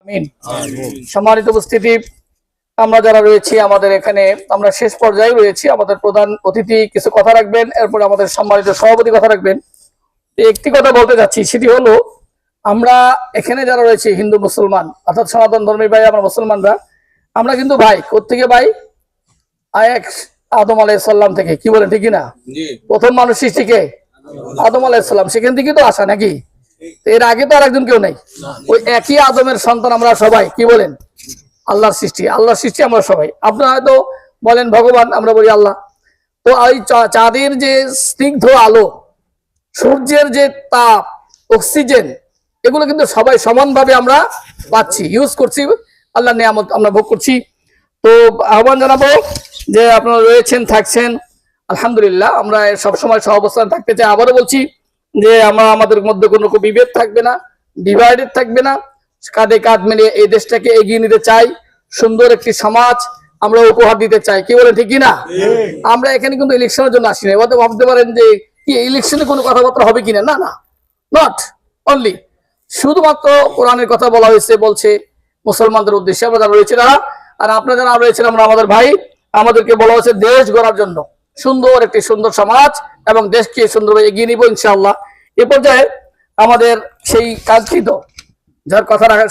আমিন। সম্মানিত উপস্থিতি, আমরা যারা রয়েছি আমাদের এখানে আমরা শেষ পর্যায়ে রয়েছি। আমাদের প্রধান অতিথি কিছু কথা রাখবেন, এরপরে আমাদের সম্মানিত সভাপতি কথা রাখবেন। একটি কথা বলতে যাচ্ছি, সেটি হলো আমরা এখানে যারা রয়েছে হিন্দু মুসলমান অর্থাৎ সনাতন ধর্মী ভাই, আমরা মুসলমানরা আমরা কিন্তু ভাই কোত্থেকে ভাই আয়েক আদম আলাইহিস সালাম থেকে, কি বলেন ঠিক না? প্রথম মানুষ সৃষ্টিকে আদম আলাইহিস সালাম, সেখান থেকে তো আসা নাকি? এর আগে তো আর একজন কেউ নাই, ওই একই আদমের সন্তান আমরা সবাই। কি বলেন? আল্লাহর সৃষ্টি, আল্লাহর সৃষ্টি আমরা সবাই। আপনারা হয়তো বলেন ভগবান, আমরা বলি আল্লাহ। তো ওই চাঁদের যে স্নিগ্ধ আলো, সূর্যের যে তাপ, অক্সিজেন, এগুলো কিন্তু সবাই সমানভাবে আমরা পাচ্ছি, ইউজ করছি, আল্লাহর নিয়ামত আমরা ভোগ করছি। তো আহ্বান জানাবো যে আপনারা রয়েছেন, থাকছেন, আলহামদুলিল্লাহ। আমরা সবসময় সহাবস্থান থাকতে চাই। আবারও বলছি যে আমরা আমাদের মধ্যে কোনো বিভেদ থাকবে না, ডিভাইডেড থাকবে না, কাঁধে কাঁধ মিলিয়ে এই দেশটাকে এগিয়ে নিতে চাই। সুন্দর একটি সমাজ আমরা উপহার দিতে চাই। কি বলেন ঠিক কিনা? আমরা এখানে কিন্তু ইলেকশনের জন্য আসি না। এবার তো ভাবতে পারেন যে কি ইলেকশনে কোনো কথাবার্তা হবে কিনা, না না, নট অনলি, শুধুমাত্র কোরআনের কথা বলা হয়েছে, বলছে মুসলমানদের উদ্দেশ্যে আমরা যারা রয়েছে তারা, আর আপনারা যারা রয়েছেন আমরা আমাদের ভাই, আমাদেরকে বলা হয়েছে দেশ গড়ার জন্য, সুন্দর একটি সুন্দর সমাজ এবং দেশকে সুন্দরভাবে এগিয়ে নিব ইনশাআল্লাহ। এ পর্যায়ে আমাদের সেই কাঙ্ক্ষিত যার কথা রাখার